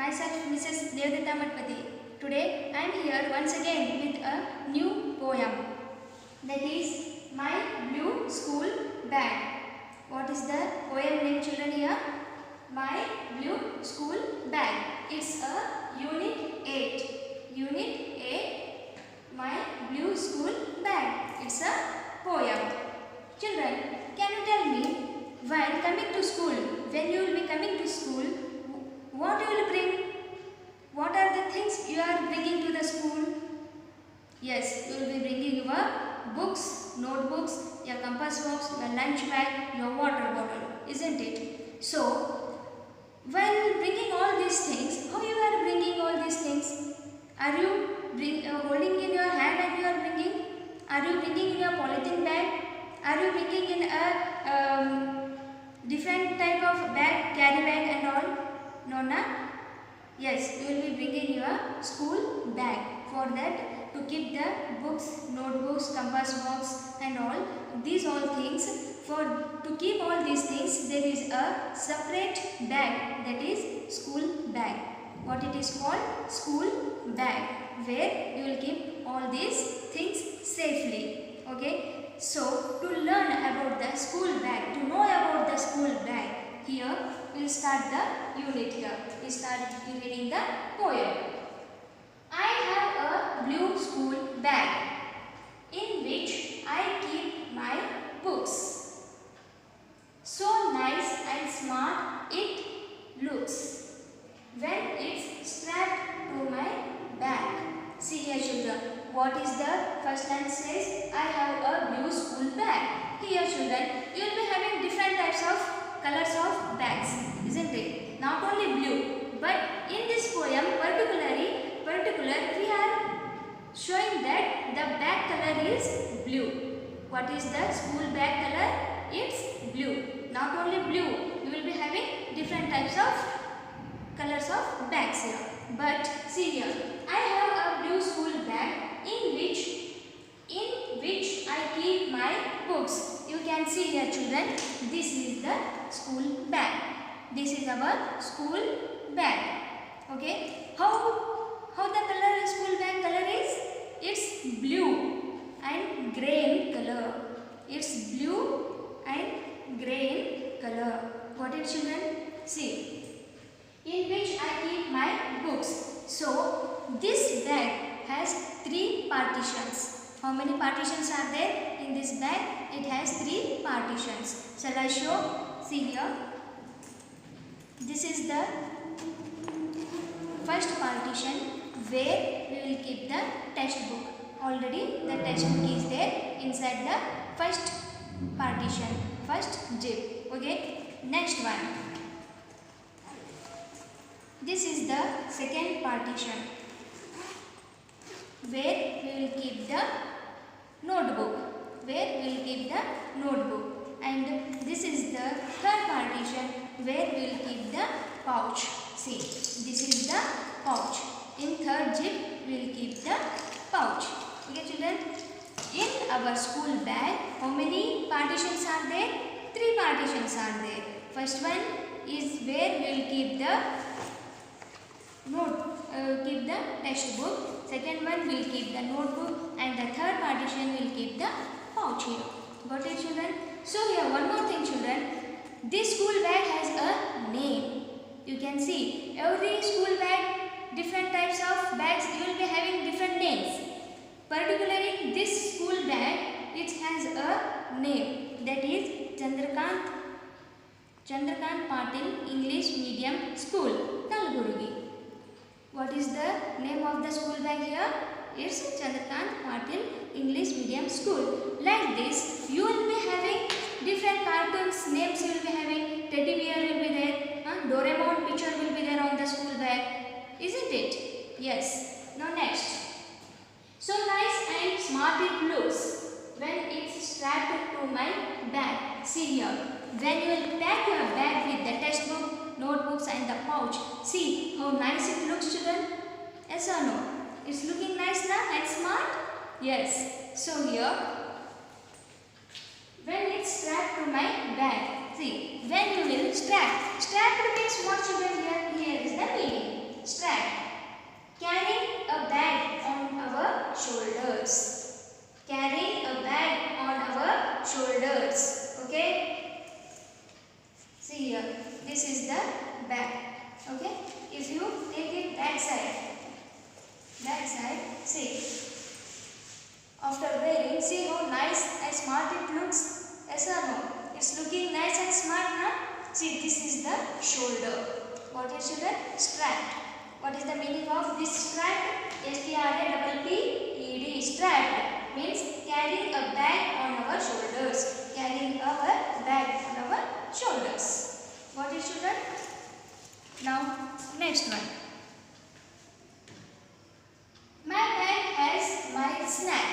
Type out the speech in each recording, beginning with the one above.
myself Mrs. Devdatta Matpati. Today I am here once again with a new poem, that is My Blue School Bag. What is the poem name, children, here? My Blue School Bag. It's a Unit 8. Unit 8, My Blue School Bag. It's a poem. Children, can you tell me, while coming to school, when you will be coming to school, what you will bring? What are the things you are bringing to the school? Yes, you will be bringing your books, notebooks, your compass box, your lunch bag, your water bottle, isn't it? So, while bringing all these things, how you are bringing all these things? Are you holding in your hand and you are bringing? Are you bringing in your polythene bag? Are you bringing in a different type of bag, carry bag and all? No, na? Yes, you will be bringing your school bag. For that, to keep the books, notebooks, compass box and all, these all things. To keep all these things, there is a separate bag, that is school bag. What it is called? School bag, where you will keep all these things safely. Okay. So, to learn about the school bag, to know about the school bag, here we will start the unit here. We start reading the poem. I have a blue school bag in which I keep my books. So nice and smart it looks when it's strapped to my back. See here, children. What is the first line says? I have a blue school bag. Here, children, you will be having different types of colors of bags, isn't it? Not only blue, but in this poem particular we are showing that the bag color is blue. What is the school bag color? It's blue. Not only blue, you will be having different types of colors of bags here. But see here, I have a blue school bag in which I keep my books. You can see here, children, this is the school bag. This is our school bag. Okay. How the color school bag color is? It's blue and grey in color. It's blue and grey in color. Got it, children? See. In which I keep my books. So, this bag has 3 partitions. How many partitions are there in this bag? It has 3 partitions. Shall I show? See here. This is the first partition where we will keep the textbook. Already the textbook is there inside the first partition, first zip. Okay. Next one. This is the second partition where we will keep the notebook. And this is the third partition where we will keep the pouch. See, this is the pouch. In third zip we will keep the pouch. Okay, children. In our school bag, how many partitions are there? 3 partitions are there. First one is where we will keep the textbook. Second one will keep the notebook, and the third partition will keep the pouch here. Got it, children? So here one more thing, children. This school bag has a name. You can see every school bag, different types of bags, you will be having different names. Particularly this school bag, it has a name, that is Chandrakant Patil English Medium School, Kalburgi. What is the name of the school bag here? It's Chandrakant Patil English Medium School. Like this, you will be having different cartoons names. You will be having Teddy Bear will be there, Doraemon picture will be there on the school bag, isn't it? Yes. Now next. So nice and smart it looks when it's strapped to my bag. See here. When you will pack your bag with the textbook, notebooks and the pouch. See how nice it looks, children? Yes or no? It's looking nice now and smart? Yes. So here, when it's strapped to my bag. See, when you will strap. Strapped means what, children? Here is the meaning. strapped. Carrying a bag on our shoulders. Carrying a bag on our shoulders. Okay. See here. This is the bag. Okay. If you take it back side, see. After wearing, see how nice and smart it looks. Yes or no? It's looking nice and smart, na? See, this is the shoulder. What is shoulder? Strap. What is the meaning of this strap? S-T-R-A-P-P-E-D. Strapped means carrying a bag on our shoulders. Carrying our bag on our shoulders. What is children? Now, next one. My bag has my snack.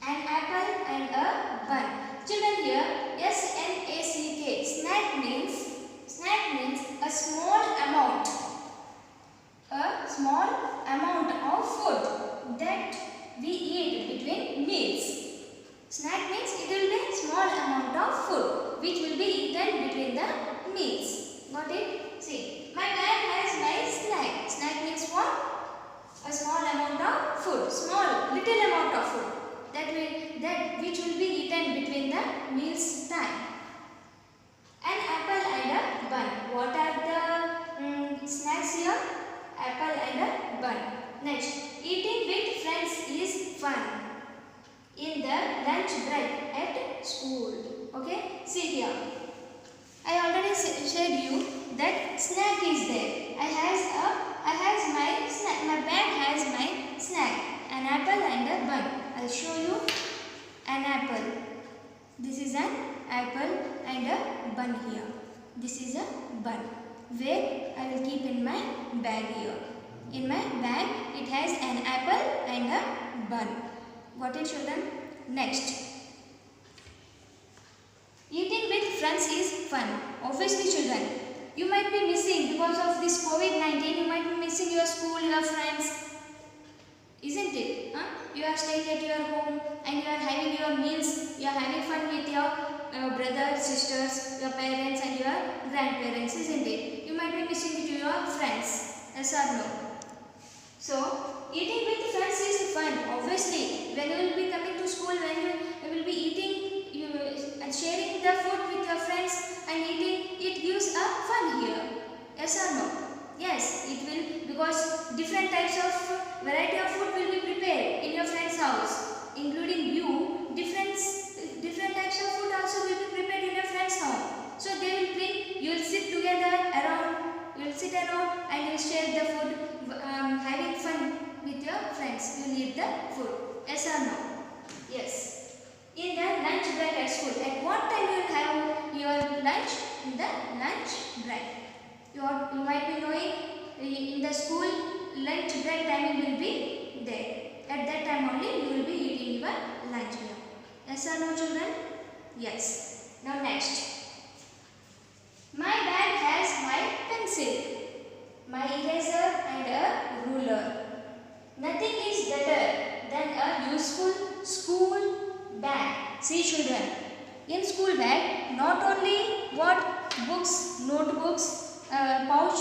An apple and a bun. Children, here S-N-A-C-K. Snack means a small amount of food that we eat between meals. Snack means it will be small amount of food which will be eaten between the meals. Got it? See, my bag has my snack. Snack means what? A small amount of food, little amount of food that which will be eaten between the meals time. An apple and a bun. What are the snacks here? Apple and a bun. Next, eating with friends is fun. In the lunch break at school. Okay, see here. I already said you that snack is there. My bag has my snack, an apple and a bun. I'll show you an apple. This is an apple and a bun here. This is a bun where I will keep in my bag here. In my bag it has an apple and a bun. Got it, children? Next. Eating with friends is fun. Obviously, children, you might be missing because of this COVID-19. You might be missing your school, your friends. Isn't it? Huh? You are staying at your home and you are having your meals. You are having fun with your brothers, sisters, your parents and your grandparents. Isn't it? You might be missing with your friends. Yes or no? So, eating with friends is fun. Obviously, when you will be coming to school, when you will be eating and sharing the food with your friends and eating, it gives a fun here. Yes or no? Yes, it will, because different types of variety of food will be prepared in your friend's house, including you. Different types of food also will be prepared in your friend's house. So they will bring, you will sit together around, you will sit around and you will share the food, having fun with your friends. You will eat the food. Yes or no? Yes. In the lunch break at school, at what time you will have your lunch? In the lunch break. You might be knowing in the school lunch break timing will be there. At that time only you will be eating your lunch here. Yes or no, children? Yes. Now next. My bag has my pencil, my eraser and a ruler. Nothing is better than a useful school bag. See, children, in school bag not only what books, notebooks, pouch,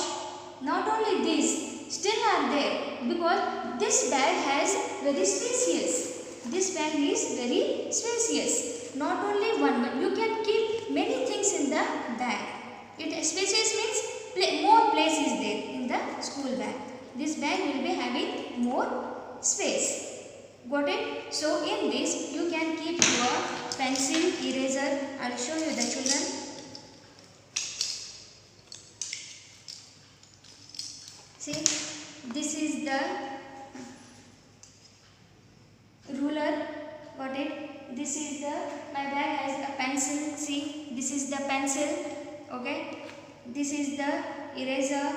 not only these still are there, because this bag has very spacious. This bag is very spacious. Not only one, but you can keep many things in the bag. It spacious means more place is there in the school bag. This bag will be having more space. Got it? So in this you can keep your pencil, eraser. I'll show you the, children. See, this is the ruler. Got it? This is the, my bag has a pencil. See, this is the pencil. Okay, this is the eraser,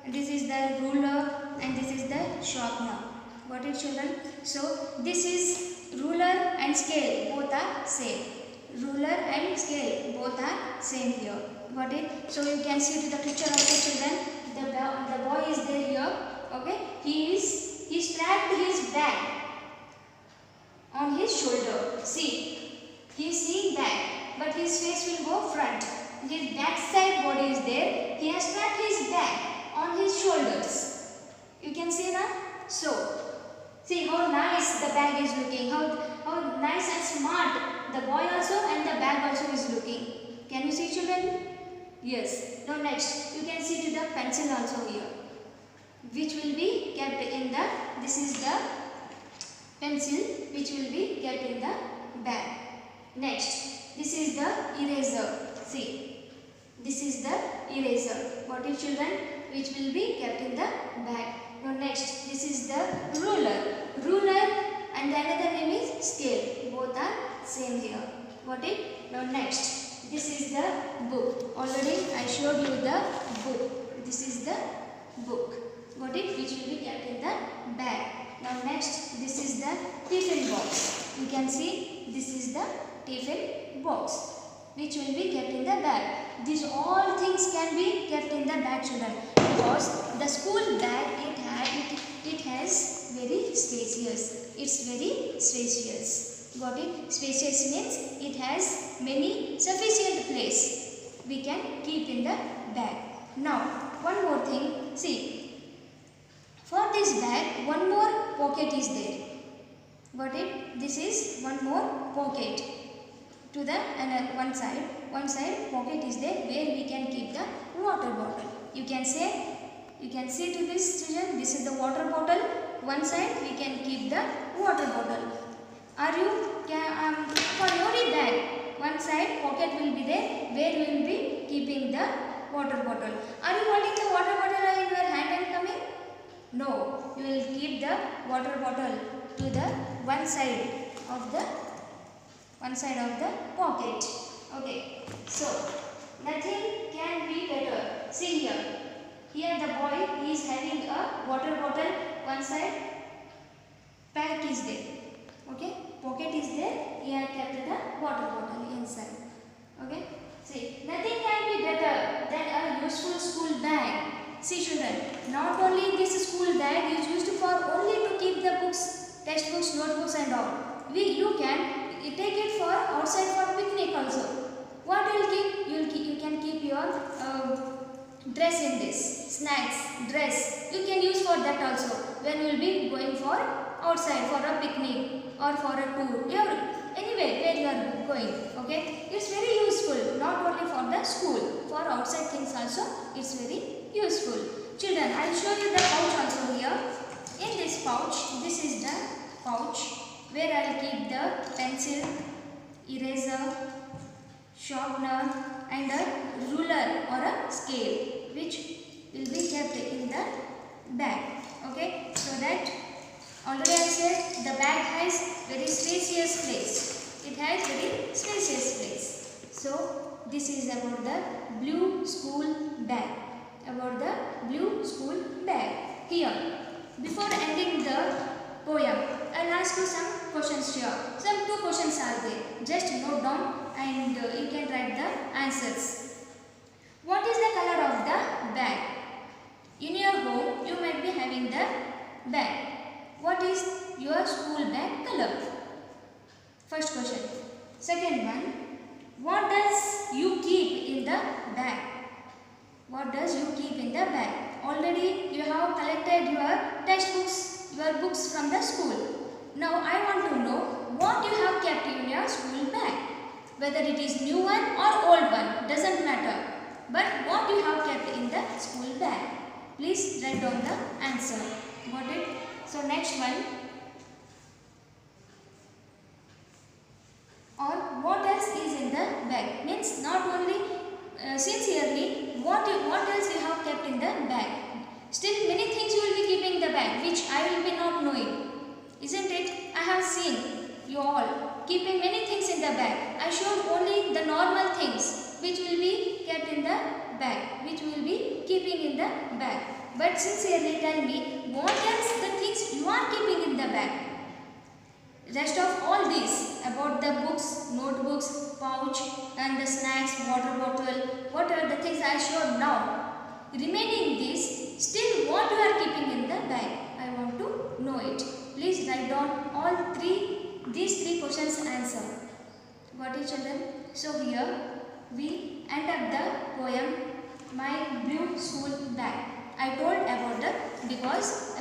this is the ruler and this is the sharpener. Got it, children? So this is ruler and scale, both are same. Ruler and scale, both are same here. Got it? So you can see to the picture of the children. The boy is there here. Okay, he strapped his bag on his shoulder. See, he is seeing back, but his face will go front. His back side body is there. He has strapped his bag on his shoulders. So, see how nice the bag is looking, how nice and smart the boy also and the bag also is looking. Can you see, children? Yes. Now next, you can see to the pencil also here, which will be kept in the, this is the pencil which will be kept in the bag. Next, this is the eraser. See, this is the eraser. What is, children? Which will be kept in the bag. Now next, this is the ruler. Ruler and the another name is scale. Both are same here. Got it? Now next, this is the book. Already I showed you the book. This is the book. Got it? Which will be kept in the bag. Now next, this is the tiffin box. You can see this is the tiffin box which will be kept in the bag. These all things can be kept in the bag, children, because the school bag it has very spacious. It's very spacious. Got it? Spacious means it has many sufficient place we can keep in the bag. Now one more thing. See, for this bag one more pocket is there. Got it? This is one more pocket. To the one side pocket is there where we can keep the water bottle. You can say to this, children, this is the water bottle. One side we can keep the water bottle. Are you for every bag one side pocket will be there where we will be keeping the water bottle. Are you holding the water bottle in your hand and coming? No, you will keep the water bottle to the one side of the pocket. Okay, so nothing can be better. See here. Here the boy is having a water bottle. One side pack is there. Okay, pocket is there. He has kept the water bottle inside. Okay, see, nothing can be better than a useful school bag. See, children, not only this school bag is used for only to keep the books, textbooks, notebooks and all. You can take it for outside for picnic also. What you will keep? You can keep your dress in this, snacks, dress. You can use for that also when you will be going for outside for a picnic or for a tour. Anyway, where you are going. Okay, it's very useful. Not only for the school, for outside things also, it's very useful. Children, I will show you the pouch also here. In this pouch, this is the pouch where I will keep the pencil, eraser, sharpener and a ruler or a scale which will be kept in the bag. Okay, so that already I said the bag has very spacious place. It has very spacious place. So this is about the blue school bag. About the blue school bag. Here, before ending the poem, I will ask you some questions here. Some 2 questions are there. Just note down and you can write the answers. What is the color of the bag? In your home, you might be having the bag. What is your school bag color? First question. Second one. What does you keep in the bag? What does you keep in the bag? Already you have collected your textbooks, your books from the school. Now I want to know what you have kept in your school bag. Whether it is new one or old one, doesn't matter. But what you have kept in the school bag. Please write down the answer. Got it? So next one. Or what else is in the bag? Means not only sincerely what else you have kept in the bag. Still many things you will be keeping in the bag which I will be not knowing. Isn't it? I have seen you all keeping many things in the bag. I showed only the normal things which will be kept in the bag, which will be keeping in the bag. But sincerely tell me what else the things you are keeping in the bag. Rest of all these about the books, notebooks, pouch and the snacks, water bottle, what are the things I showed now. Remaining these, still what you are keeping in the bag. I want to know it. Please write down all these three questions answer. Got it, children? So here we end up the poem My Blue School Bag. I told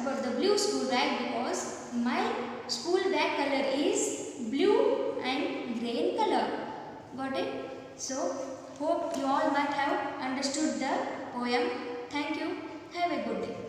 about the blue school bag because my school bag color is blue and grey in color. Got it? So hope you all might have understood the poem. Thank you. Have a good day.